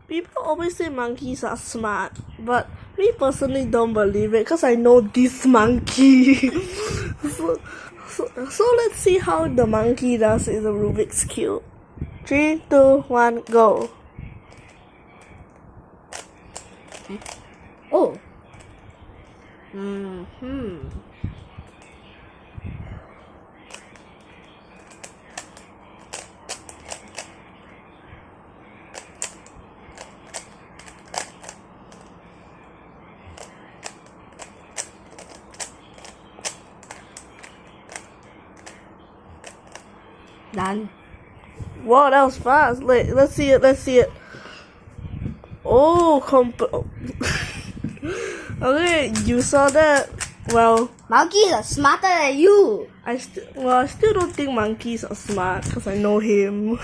People always say monkeys are smart, but me personally don't believe it because I know this monkey. so let's see how the monkey does in the Rubik's Cube. 3, 2, 1, go. Oh. Done. Wow, that was fast. Let's see it. Oh, okay, you saw that. Well, Monkeys are smarter than you. I still don't think monkeys are smart because I know him.